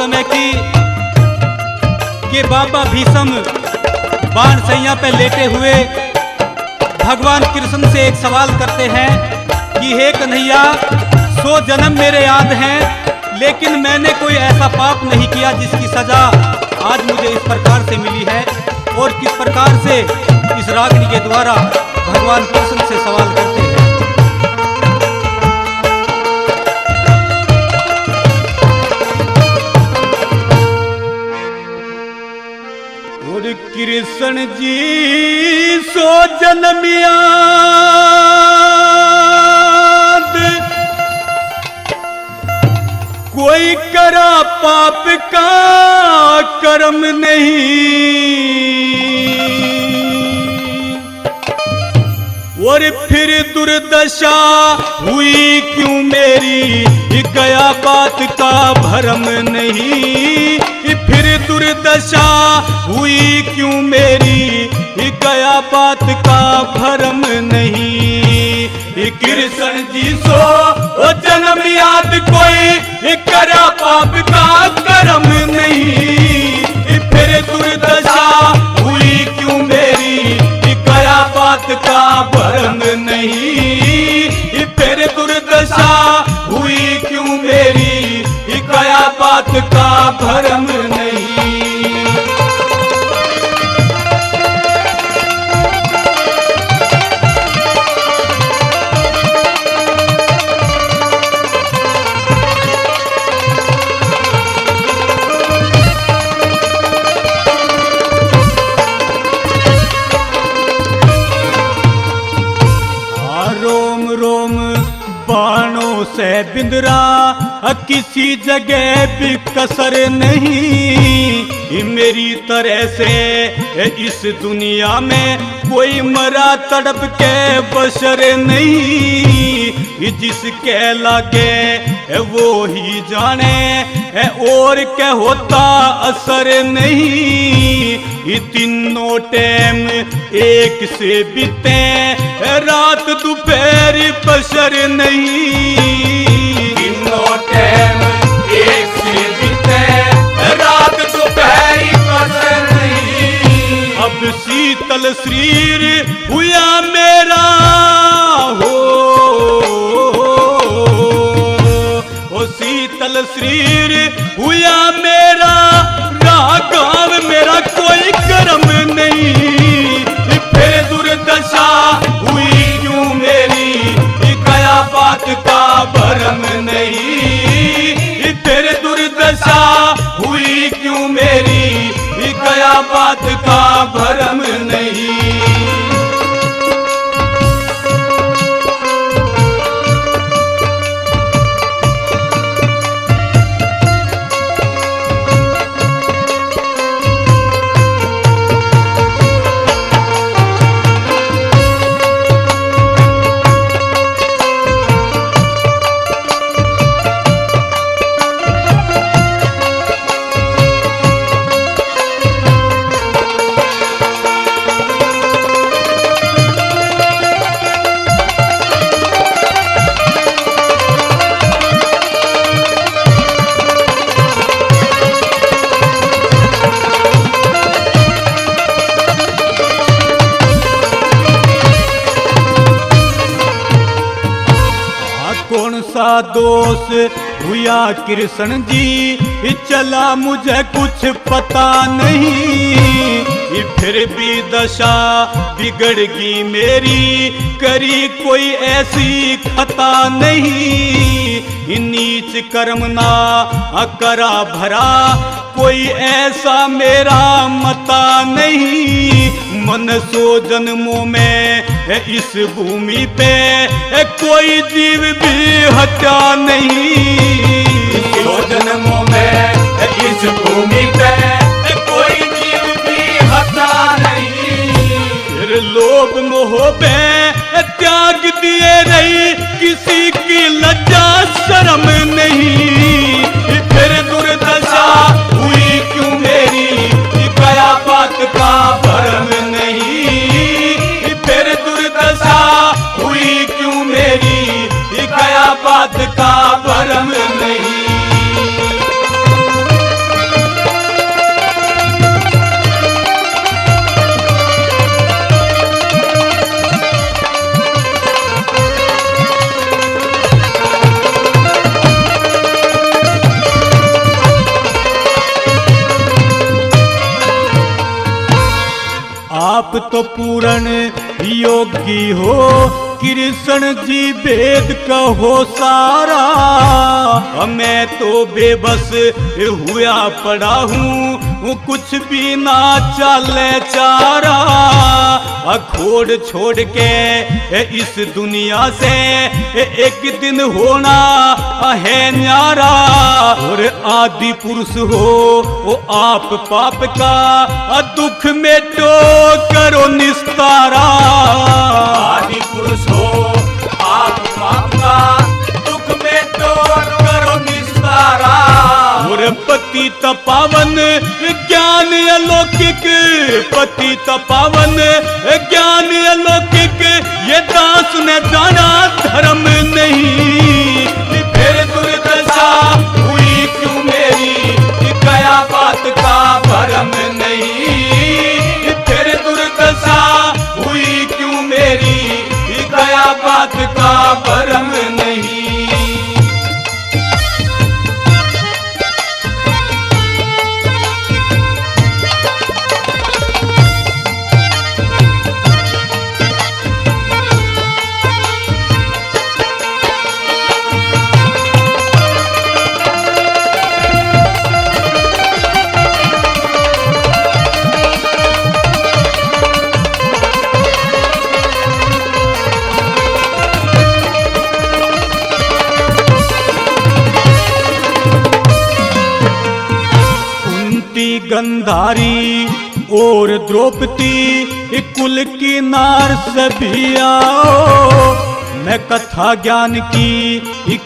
समय की कि बाबा भीष्म बाण सैया पे लेटे हुए भगवान कृष्ण से एक सवाल करते हैं कि हे कन्हैया, 100 जन्म मेरे याद हैं, लेकिन मैंने कोई ऐसा पाप नहीं किया जिसकी सजा आज मुझे इस प्रकार से मिली है। और किस प्रकार से इस रागिनी के द्वारा भगवान कृष्ण से सवाल करते हैं। और कृष्ण जी 100 जन्म याद, कोई करा पाप का कर्म नहीं, और फिर दुर्दशा हुई क्यों मेरी, गया बात का भरम नहीं। फिर दुर्दशा हुई क्यों मेरी, गया बात का भरम नहीं। कृष्ण जी 100 जन्म याद, कोई करा पाप का कर्म नहीं। फिर दुर्दशा हुई क्यों मेरी, गया बात का भरम नहीं। फिर दुर्दशा हुई क्यों मेरी, गया बात का भरम नहीं। रोम रोम बाणों से बिंदरा, किसी जगह भी कसर नहीं। मेरी तरह से इस दुनिया में कोई मरा तड़प के बशर नहीं। जिसके लागे वो ही जाने, और क्या होता असर नहीं। तीनों टाइम एक से बीते, रात दोपहर बशर नहीं। तीनों टाइम एक से बीते, रात दोपहर बशर नहीं। अब शीतल शरीर हुआ मेरा हो, शीतल शरीर हुआ मेरा, रागाव मेरा कोई कर्म नहीं। फिर दुर्दशा हुई क्यों मेरी, गया बात का भरम नहीं। फिर दुर्दशा हुई क्यों मेरी, गया बात का भरम नहीं। कौन सा दोष हुआ कृष्ण जी, चला मुझे कुछ पता नहीं। फिर भी दशा बिगड़ गई मेरी, करी कोई ऐसी खता नहीं। नीच कर्म ना करा भरा, कोई ऐसा मेरा मता नहीं। मन 100 जन्मों में इस भूमि पे, कोई जीव भी हत्या नहीं। 100 जन्मों में इस भूमि पे, कोई जीव भी हत्या नहीं। फिर लोभ मोह पे त्याग दिए रही, किसी की लज्जा शर्म नहीं। फिर दुर्दशा हुई क्यों मेरी, गया बात का भरम नहीं। फिर दुर्दशा हुई क्यों मेरी, गया बात का भरम नहीं। तो पूर्ण योगी हो, कृष्ण जी वेद कहो सारा। मैं तो बेबस हुआ पड़ा हूँ, कुछ भी ना चले चारा। खोड़ छोड़ के इस दुनिया से एक दिन होना है न्यारा। और आदि पुरुष हो आप पाप का दुख मेटो करो निस्तारा। आदि पुरुष हो आप पाप का दुख मेटो करो निस्तारा। और पतित पावन ज्ञान अलौकिक, पतित पावन ज्ञान अलौकिक, ये दास ने जाना धर्म नहीं। फिर दुर्दशा हुई क्यों मेरी, गया बात का भरम नहीं। फिर दुर्दशा हुई क्यों मेरी, गया बात का भरम नहीं। गंधारी और द्रौपदी कुल की नार सभी आओ। मैं कथा ज्ञान की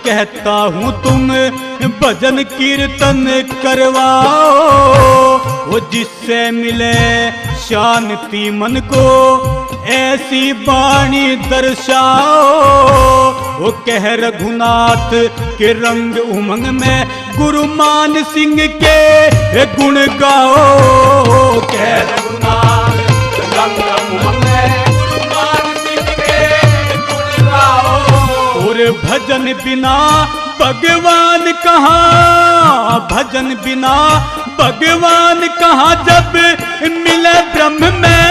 कहता हूँ, तुम भजन कीर्तन करवाओ। वो जिससे मिले शांति मन को, ऐसी वाणी दर्शाओ। वो कह रघुनाथ के रंग उमंग में, गुरु मान सिंह के गुण गाओ। कह रघुनाथ रंग उमंग में, गुरु मान सिंह के गुण गाओ। और भजन बिना भगवान कहाँ, भजन बिना भगवान कहाँ, जब मिले ब्रह्म में